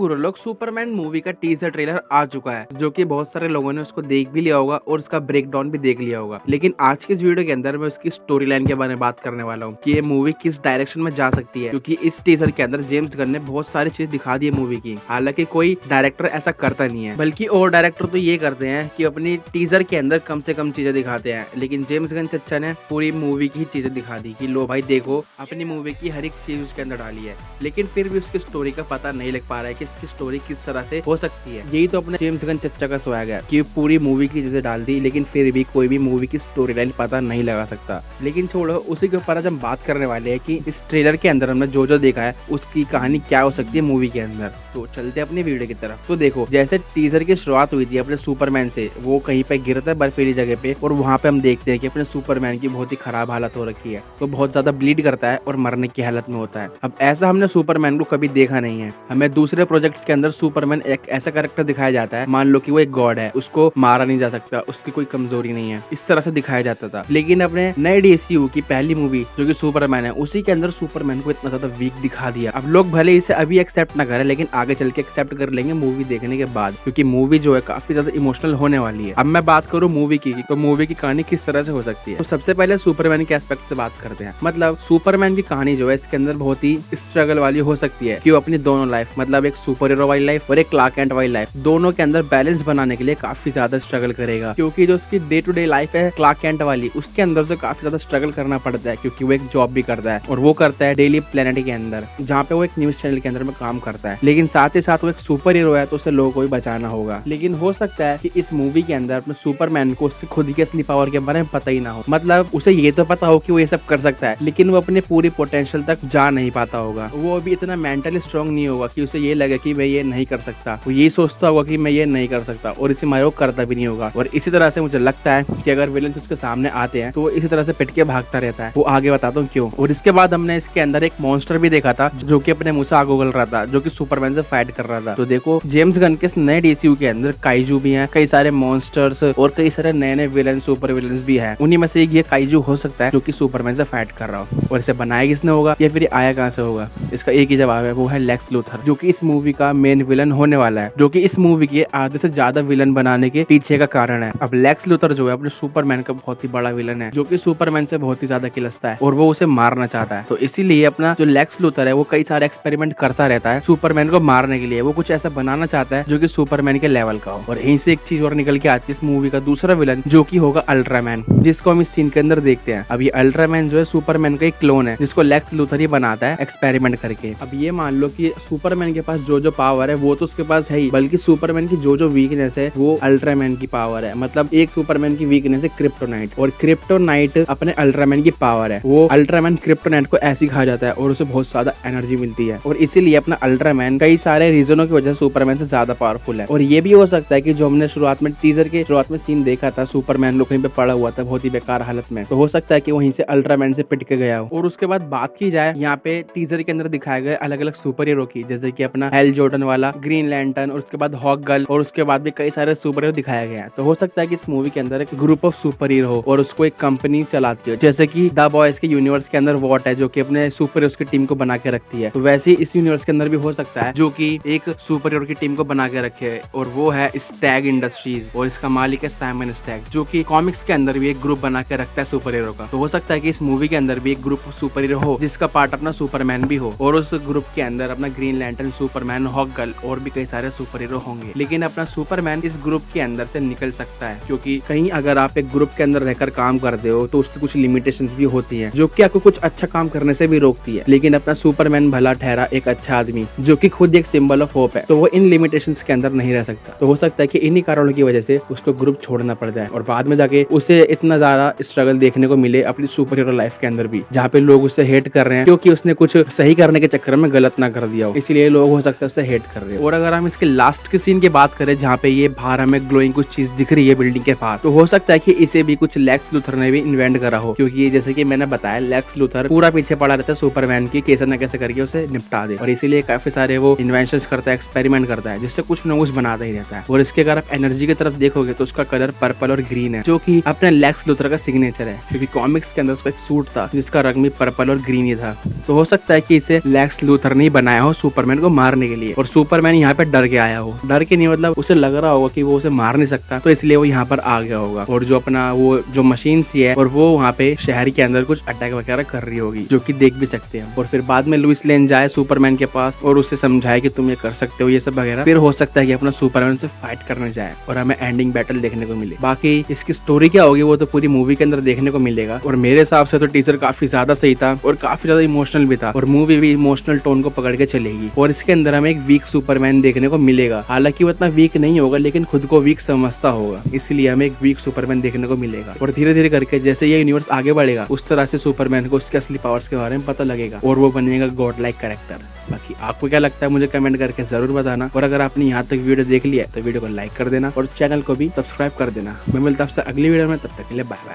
गुरु लोग, Superman movie का teaser trailer आ चुका है, जो कि बहुत सारे लोगों ने उसको देख भी लिया होगा और उसका ब्रेकडाउन भी देख लिया होगा। लेकिन आज की इस वीडियो के अंदर मैं उसकी स्टोरी लाइन के बारे में बात करने वाला हूँ कि ये मूवी किस डायरेक्शन में जा सकती है, क्योंकि इस टीजर के अंदर जेम्स गन ने बहुत सारी चीज दिखा दी है मूवी की। हालांकि कोई डायरेक्टर ऐसा करता नहीं है, बल्कि और डायरेक्टर तो ये करते हैं कि अपनी टीजर के अंदर कम से कम चीजें दिखाते हैं। लेकिन जेम्स गन चच्चा ने पूरी मूवी की ही चीजें दिखा दी कि लो भाई देखो, अपनी मूवी की हर एक चीज उसके अंदर डाली है। लेकिन फिर भी उसकी स्टोरी का पता नहीं लग पा रहा है कि इसकी स्टोरी किस तरह से हो सकती है। यही तो अपने जेम्स गन चच्चा का स्वैग है कि पूरी मूवी की चीजें डाल दी, लेकिन फिर भी कोई भी मूवी की स्टोरी लाइन पता नहीं लगा सकता। लेकिन छोड़ो, उसी के ऊपर आज हम बात करने वाले हैं कि इस ट्रेलर के अंदर हमने जो जो देखा है उसकी कहानी क्या हो सकती है मूवी के अंदर। तो चलते अपनी वीडियो की तरफ। तो देखो, जैसे टीजर की शुरुआत हुई थी अपने सुपरमैन से, वो कहीं पे गिरता है बर्फीली जगह पे और वहां पे हम देखते हैं कि अपने सुपरमैन की बहुत ही खराब हालत हो रखी है। तो बहुत ज्यादा ब्लीड करता है और मरने की हालत में होता है। अब ऐसा हमने सुपरमैन को कभी देखा नहीं है। हमें दूसरे प्रोजेक्ट्स के अंदर सुपरमैन एक ऐसा कैरेक्टर दिखाया जाता है, मान लो कि वो एक गॉड है, उसको मारा नहीं जा सकता, उसकी कोई कमजोरी नहीं है, इस तरह से दिखाया जाता था। लेकिन अपने नए DCU की पहली मूवी जो कि सुपरमैन है, उसी के अंदर सुपरमैन को इतना ज्यादा वीक दिखा दिया। अब लोग भले इसे अभी एक्सेप्ट ना करें, लेकिन आगे चल के एक्सेप्ट कर लेंगे मूवी देखने के बाद, क्योंकि मूवी जो है काफी ज्यादा इमोशनल होने वाली है। अब मैं बात करूँ मूवी की, तो मूवी की कहानी किस तरह से हो सकती है। तो सबसे पहले सुपरमैन के एस्पेक्ट से बात करते हैं। मतलब सुपरमैन की कहानी जो है इसके अंदर बहुत ही स्ट्रगल वाली हो सकती है कि वो अपनी दोनों लाइफ, मतलब एक सुपर हीरो वाली लाइफ और एक क्लार्क कैंट वाली लाइफ, दोनों के अंदर बैलेंस बनाने के लिए काफी ज्यादा स्ट्रगल करेगा। क्योंकि जो उसकी डे टू डे लाइफ है क्लार्क कैंट वाली, उसके अंदर से काफी ज्यादा स्ट्रगल करना पड़ता है, क्योंकि वो एक जॉब भी करता है और वो करता है डेली प्लेनेट के अंदर, जहाँ पे वो एक न्यूज चैनल के अंदर में काम करता है। लेकिन साथ ही साथ वो एक सुपर हीरो है, तो उसे लोगों को भी बचाना होगा। लेकिन हो सकता है कि इस मूवी के अंदर अपने सुपरमैन को उसकी खुद की असली पावर के बारे में पता ही ना हो। मतलब उसे ये तो पता हो कि वो ये सब कर सकता है, लेकिन वो अपने पूरी पोटेंशियल तक जा नहीं पाता होगा। वो अभी इतना मेंटली स्ट्रांग नहीं होगा कि उसे ये लगे कि मैं ये नहीं कर सकता। वो यही सोचता होगा कि मैं ये नहीं कर सकता और इसी मारे वो करता भी नहीं होगा। और इसी तरह से मुझे लगता है कि अगर विलन उसके सामने आते हैं तो वो इसी तरह से पिट के भागता रहता है। वो आगे बताता हूँ क्यों। और इसके बाद हमने इसके अंदर एक मॉन्स्टर भी देखा था जो कि अपने मुंह से आग उगल रहा था, जो कि सुपरमैन से फाइट कर रहा था। तो देखो, जेम्स गन के नए DCU के अंदर काइजू भी हैं, कई सारे मॉन्स्टर्स और कई सारे नए नए विलन, सुपर विलन्स भी हैं। उन्हीं में से एक ये काइजू हो सकता है जो कि सुपरमैन से फाइट कर रहा हो। और इसे बनाया किसने होगा या फिर आया कहाँ से होगा, इसका एक ही जवाब है, वो है लेक्स लूथर, जो कि इस मूवी का मेन विलन होने वाला है, जो कि इस मूवी के आधे से ज्यादा विलन बनाने के पीछे का कारण है। अब लेक्स लूथर जो है अपने सुपरमैन का बहुत ही बड़ा विलन है, जो कि सुपरमैन से बहुत ही ज्यादा खिलस्ता है और वो उसे मारना चाहता है। तो इसीलिए अपना जो लेक्स लूथर है वो कई सारे एक्सपेरिमेंट करता रहता है सुपरमैन को मारने के लिए। वो कुछ ऐसा बनाना चाहता है जो कि सुपरमैन के लेवल का हो। और यहीं से एक चीज और निकल के आती है इस मूवी का दूसरा विलन, जो कि होगा अल्ट्रामैन, जिसको हम इस सीन के अंदर देखते हैं। अब ये अल्ट्रामैन जो है सुपरमैन का एक क्लोन है, जिसको लेक्स लूथर ही बनाता है एक्सपेरिमेंट करके। अब ये मान लो कि सुपरमैन के पास जो जो पावर है वो तो उसके पास है ही, बल्कि सुपरमैन की जो जो वीकनेस है वो अल्ट्रामैन की पावर है। मतलब एक सुपरमैन की वीकनेस है क्रिप्टोनाइट, और क्रिप्टोनाइट अपने अल्ट्रामैन की पावर है। वो अल्ट्रामैन क्रिप्टोनाइट को ऐसी खा जाता है और उसे बहुत ज्यादा एनर्जी मिलती है, और इसीलिए अपना अल्ट्रामैन कई सारे रीजनों की वजह से सुपरमैन से ज्यादा पावरफुल है। और ये भी हो सकता है कि जो हमने शुरुआत में टीजर के शुरुआत में सीन देखा था, सुपरमैन लोग कहीं पे पड़ा हुआ था बहुत ही बेकार हालत में, तो हो सकता है कि वहीं से अल्ट्रामैन से पिट के गया हो। और उसके बाद बात की जाए यहाँ पे टीजर के अंदर दिखाए गए अलग अलग सुपर हीरो की, जैसे कि अपना हेल जॉर्डन वाला, ग्रीन लैंटर्न, और उसके बाद हॉक गर्ल, और उसके बाद भी कई सारे सुपर हीरो दिखाया गया है। तो हो सकता है कि इस मूवी के अंदर एक ग्रुप ऑफ सुपर हीरो हो और उसको एक कंपनी चलाती है, जैसे कि द बॉयज के यूनिवर्स के अंदर वॉट है जो कि अपने सुपर हीरोज की टीम को बना के रखती है। तो वैसे ही इस यूनिवर्स के अंदर भी हो सकता है जो कि एक सुपर हीरो की टीम को बना के रखे, और वो है स्टैग इंडस्ट्रीज, और इसका मालिक है साइमन स्टैग, जो कि कॉमिक्स के अंदर भी एक ग्रुप बना के रखता है सुपर हीरो का। तो हो सकता है कि इस मूवी के अंदर भी एक ग्रुप सुपर हीरो हो जिसका पार्ट अपना सुपरमैन भी हो, और उस ग्रुप के अंदर अपना Green Lantern, Superman, Hawkgirl और भी कई सारे सुपर हीरो होंगे। लेकिन अपना सुपरमैन इस ग्रुप के अंदर से निकल सकता है, क्योंकि कहीं अगर आप एक ग्रुप के अंदर रहकर काम करते हो तो उसकी कुछ लिमिटेशंस भी होती हैं, जो कि आपको कुछ अच्छा काम करने से भी रोकती है। लेकिन अपना सुपरमैन भला ठहरा एक अच्छा आदमी, जो कि खुद एक सिंबल ऑफ होप है, तो वो इन लिमिटेशंस के अंदर नहीं रह सकता। तो हो सकता है कि इन्हीं कारणों की वजह से उसको ग्रुप छोड़ना पड़ जाए और बाद में जाके उसे इतना ज्यादा स्ट्रगल देखने को मिले अपनी सुपर हीरो लाइफ के अंदर भी, जहाँ पे लोग उसे हेट कर रहे हैं क्योंकि उसने कुछ सही करने के चक्कर में गलत ना कर दिया हो, इसलिए लोग हो सकता है उसे हेट कर रहे हो। और अगर हम इसके लास्ट के सीन की बात करें, जहाँ पे ये बाहर हमें ग्लोइंग कुछ चीज दिख रही है बिल्डिंग के बाहर, तो हो सकता है कि इसे भी कुछ लेक्स लूथर ने भी इन्वेंट करा हो, क्योंकि जैसे कि मैंने बताया लेक्स लूथर पूरा पीछे पड़ा रहता है सुपरमैन की, कैसे न कैसे करके उसे निपटा दे, और इसीलिए काफी सारे वो इन्वेंशंस करता है, एक्सपेरिमेंट करता है, जिससे कुछ न कुछ बनाता ही रहता है। और इसके अगर आप एनर्जी की तरफ देखोगे तो उसका कलर पर्पल और ग्रीन है, जो कि अपने लेक्स लूथर का सिग्नेचर है, क्योंकि कॉमिक्स के अंदर उसका एक सूट था जिसका रंग भी पर्पल और ग्रीन ही था। तो हो सकता है कि इसे लेक्स लूथर ने बनाया हो सुपरमैन को मारने के के लिए, और सुपरमैन यहाँ पे डर के आया हो, डर के नहीं मतलब उसे लग रहा होगा कि वो उसे मार नहीं सकता, तो इसलिए वो यहाँ पर आ गया होगा। और जो अपना वो जो मशीन सी है और वो वहाँ पे शहर के अंदर कुछ अटैक वगैरह कर रही होगी, जो कि देख भी सकते हैं। और फिर बाद में लुइस लेन जाए सुपरमैन के पास और उसे समझाए कि तुम ये कर सकते हो ये सब वगैरह, फिर हो सकता है कि अपना सुपरमैन से फाइट करने जाए और हमें एंडिंग बैटल देखने को मिले। बाकी इसकी स्टोरी क्या होगी वो तो पूरी मूवी के अंदर देखने को मिलेगा, और मेरे हिसाब से तो टीजर काफी ज्यादा सही था और काफी ज्यादा इमोशनल भी था, और मूवी भी इमोशनल टोन को पकड़ के चलेगी। और इसके अंदर हमें एक वीक सुपरमैन देखने को मिलेगा, हालांकि वो इतना वीक नहीं होगा लेकिन खुद को वीक समझता होगा, इसलिए हमें एक वीक सुपरमैन देखने को मिलेगा। और धीरे धीरे करके जैसे ये यूनिवर्स आगे बढ़ेगा उस तरह से सुपरमैन को उसके असली पावर्स के बारे में पता लगेगा और वो बनेगा गॉड लाइक कैरेक्टर। बाकी आपको क्या लगता है मुझे कमेंट करके जरूर बताना, और अगर आपने यहाँ तक वीडियो देख लिया तो वीडियो को लाइक कर देना और चैनल को भी सब्सक्राइब कर देना। मैं मिलता हूं आपसे अगली वीडियो में, तब तक के लिए बाय बाय।